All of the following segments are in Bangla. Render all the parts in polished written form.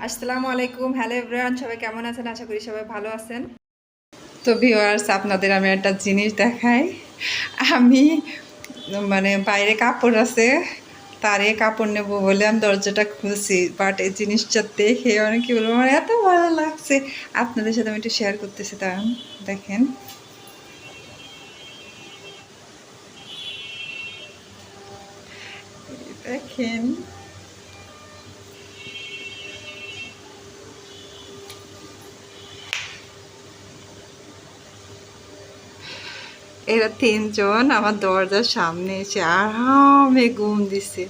আসসালামু আলাইকুম। হ্যালো এভরিওয়ান, সবাই কেমন আছেন? আশা করি সবাই ভালো আছেন। তো ভিউয়ার্স, আপনাদের আমি একটা জিনিস দেখাই। আমি বাইরে কাপড় আছে, তারে কাপড় নেব বলে আমি দরজাটা খুলছি, বাট এই জিনিসটা দেখে অনেক কি বলবো, আমার এত ভালো লাগছে। আপনাদের সাথে আমি একটু শেয়ার করতেছি। তার দেখেন, দেখেন এরা তিনজন আমার দরজার সামনে এসে আরামে ঘুম দিছে।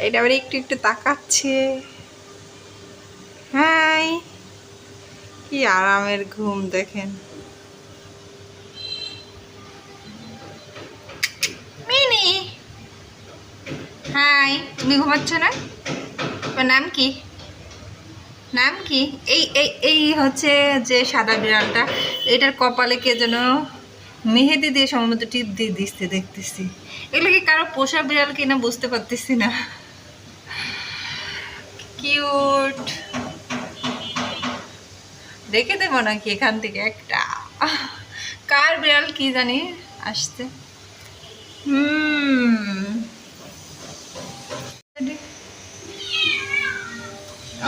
এটা আবার একটু একটু তাকাচ্ছে। হাই, কি আরামের ঘুম দেখেন। মিনি, হাই, তুমি ঘুমাচ্ছ না? তোমার নাম কি? নাম কি? এই এই এই হচ্ছে যে সাদা বিড়ালটা, এটার কপালে কে যেন মেহেদি দিয়ে সম্ভবত টিপ দিয়ে দিচ্ছে দেখতেছি। এগুলো কি কারো পোষা বিড়াল কিনা বুঝতে পারতেছি না। কিউট, দেখে দেবো নাকি এখান থেকে একটা? কার বিড়াল কি জানি আসছে।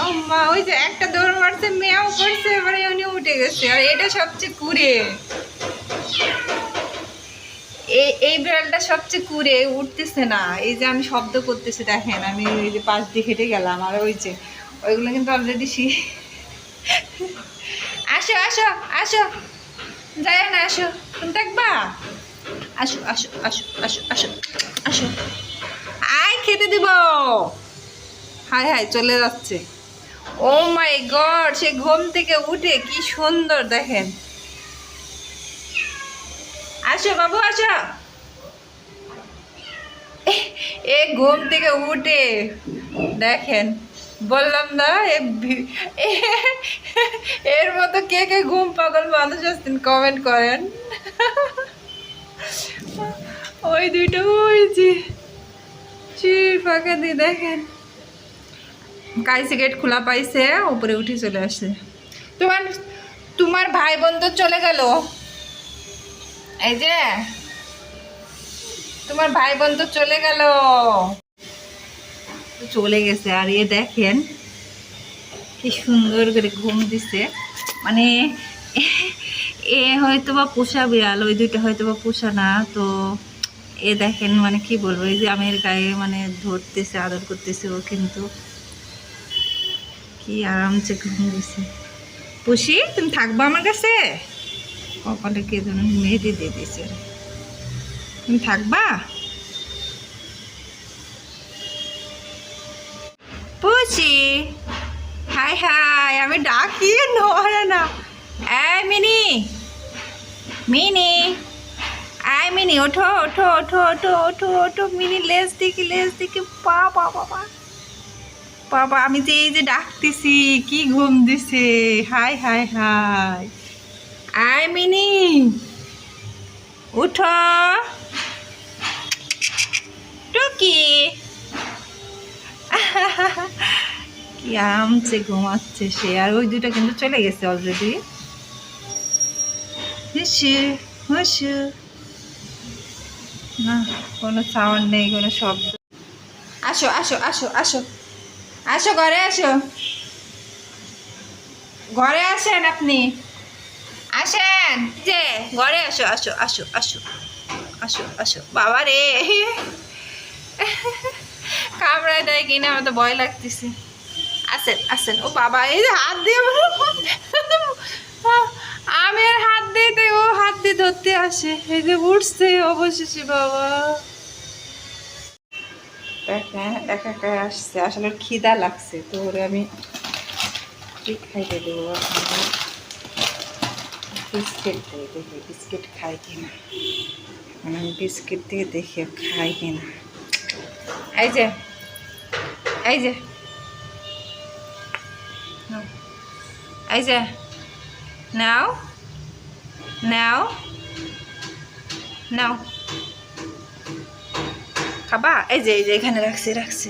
ও মা, ওই যে একটা দৌড় মারছে, মেয়াও করছে, এবারে উনি উঠে গেছে। আর এটা সবচেয়ে কুড়ে, এই বিড়ালটা সবচেয়ে কুড়ে, উঠতেছে না। এই যে আমি শব্দ করতেছি দেখেন, আমি ওই যে পাশ দিয়ে হেঁটে গেলাম, আর ওই যে ওইগুলো কিন্তু অলরেডি আসো আসো আসো, যায় না, আসো, তুমি দেখবা? আসো আসো আসো আসো আসো আসো, আয় খেতে দিব। হাই হাই চলে যাচ্ছে। ও মাই গড, সে ঘুম থেকে উঠে কি সুন্দর দেখেন। আসো বাবু আসো। এ ঘুম থেকে উঠে দেখেন, বললাম না এর মতো কে কে ঘুম পাগল মানুষ আসতেন কমেন্ট করেন। ওই দুইটা ওই যে চির ফাঁকা দিয়ে দেখেন, কাইসে গেট খোলা পাইছে, উপরে উঠে চলে আসে। তোমার তোমার ভাই বোন তো চলে গেল। এই যে তোমার ভাই বোন তো চলে গেল, চলে গেছে। আর এ দেখেন কি সুন্দর করে ঘুম দিছে। মানে এ হয়তো বা পোষা বিড়াল, ওই দুইটা হয়তো বা পোষা না। তো এ দেখেন, মানে কি বলবো, এই যে আমের গায়ে মানে ধরতেছে, আদর করতেছে ও, কিন্তু কি আরামসে ঘুম দিছে। পুষি, তুমি থাকবা আমার কাছে? কপালে কে যেন মেহেদি দিয়ে দিছে। তুমি থাকবা? পুষি, হাই হাই, আমি ডাকি নড়ে না। এই মিনি, মিনি, আয় মিনি, ওঠো ওঠো ওঠো ওঠো ওঠো ওঠো। মিনি লেজ দিকে, লেজ দিকে, পা পা বাবা বাবা, আমি যে এই যে ডাকতেছি কি ঘুম দিছে। হাই হাই হাই, আয় মিনি, উঠো। টুকি, কি আরামসে ঘুমাচ্ছে সে। আর ওই দুটা কিন্তু চলে গেছে অলরেডি। হুসু হুসু, না কোনো সাউন্ড নেই, কোনো শব্দ। আসো আসো আসো আসো আসো, ঘরে আসো, ঘরে আসেন আপনি, আসেন যে ঘরে আসো আসো আসো আসো আসো আসো। বাবা রে, কামড়ায় দেয় কিনা, আমার তো ভয় লাগতেছে। আসেন আসেন। ও বাবা, এই যে হাত দিয়ে আমি আর হাত দিতে, ও হাত দিয়ে ধরতে আসে। এই যে উঠছে অবশেষে বাবা। দেখেন একা একা আসছে, আসলে খিদা লাগছে, তো ওরে আমি কি খাইতে দেবো। বিস্কিট দিয়ে দেখি বিস্কিট খাই কিনা, মানে আমি বিস্কিট দিয়ে দেখি খাই কিনা। এই যে, এই যে, এই যে, নাও নাও নাও, খাবা? এই যে, এই যে এখানে রাখছি, রাখছি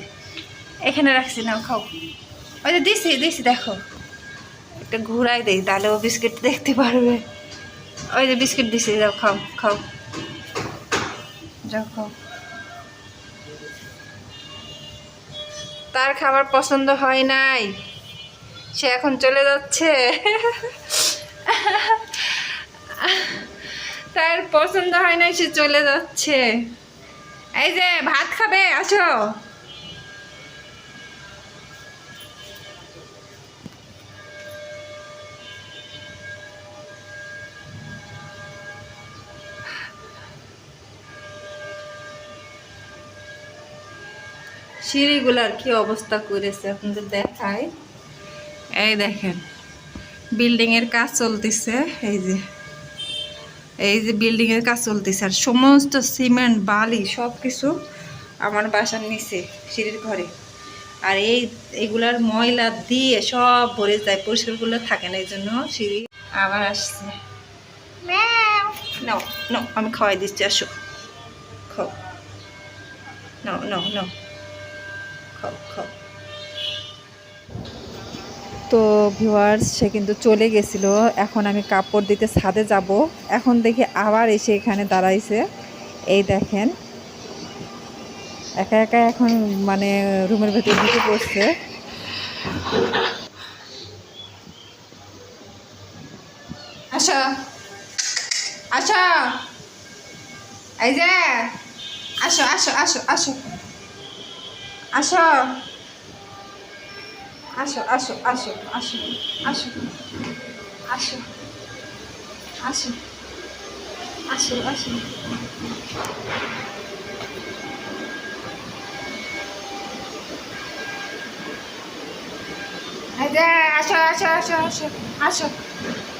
এখানে রাখছি, নাও খাও। ওই যে দিছি দিছি, দেখো একটা ঘুরাই দেই, তাহলে ও বিস্কিট দেখতে পারবে। ওই যে বিস্কিট দিছি, যাও খাও খাও, যাও খাও। তার খাবার পছন্দ হয় নাই, সে এখন চলে যাচ্ছে। তার পছন্দ হয় নাই, সে চলে যাচ্ছে। এই যে ভাত খাবে, আসো। সিঁড়িগুলার কি অবস্থা করেছে আপনাদের দেখায়। এই দেখেন, বিল্ডিং এর কাজ চলতেছে, এই যে বিল্ডিং এর কাজ চলতেছে, আর সমস্ত সিমেন্ট বালি সব কিছু আমার বাসার নিচে সিঁড়ির ঘরে। আর এইগুলার ময়লা দিয়ে সব ভরে যায়, পরিষ্কারগুলো থাকে না, এই জন্য সিঁড়ি আবার আসছে। নাও নাও, আমি খাওয়াই দিচ্ছি, আসো খাও, নাও নাও নাও, খাও খাও। তো ভিউয়ার্স, সে কিন্তু চলে গেছিল। এখন আমি কাপড় দিতে ছাদে যাব, এখন দেখি আবার এসে এখানে দাঁড়াইছে। এই দেখেন, একা একা এখন মানে রুমের ভেতর ঢুকে পড়ছে। আসো আসো, এই যে আসো আসো আসো আসো আসো আসো আসো আসো আসো আসো আসো আসো আসো আসো। এই যে আসো আসো আসো আসো আসো,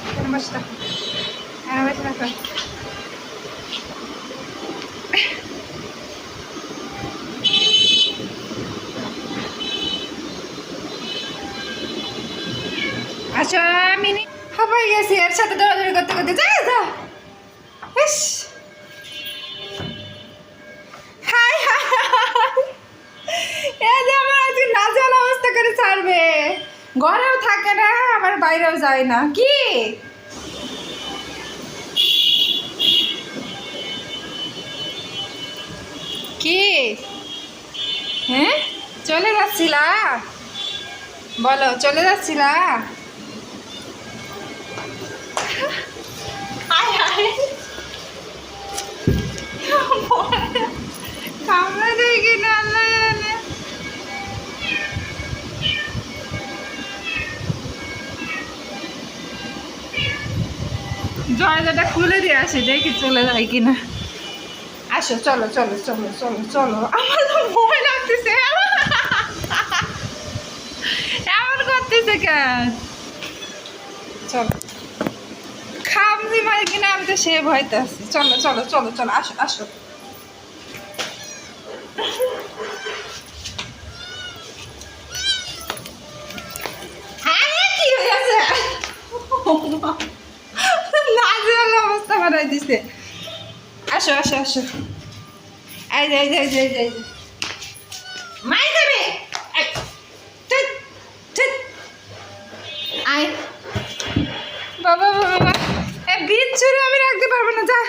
এখানে বসে থাকো, এখানে বসে থাকো। আসো মিনি, হাঁপাই গেছি এর সাথে দৌড়াদৌড়ি করতে করতে। যা যা, ইস, হাই হাই, এই যে আমার আজকে নাজেহাল অবস্থা করে ছাড়বে, ঘরেও থাকে না আবার বাইরেও যায় না। কি কি হ্যাঁ, চলে যাচ্ছিলা? বলো, চলে যাচ্ছিলা? হায় হায়, কামড়া দেয় কিনা আল্লাহ জানে। দরজাটা খুলে দিয়ে আসি, দেখি চলে যায় কিনা। আসো, চলো চলো চলো চলো চলো, আমার তো ভয় লাগতেছে। এমন করতেছে কেন? চলো, খামজি মারি কিনা আমি তো সে ভয়তে আছি। চলো চলো চলো চলো, আসো আসো। কি হয়েছে? নাজেহাল অবস্থা বানাই দিছে। আসো আসো আসো, এই যে এই যে এই যে এই যে মাই দেবে। আয় বাবা বাবা, বিচ্ছুরে আমি রাখতে পারবো না, যা।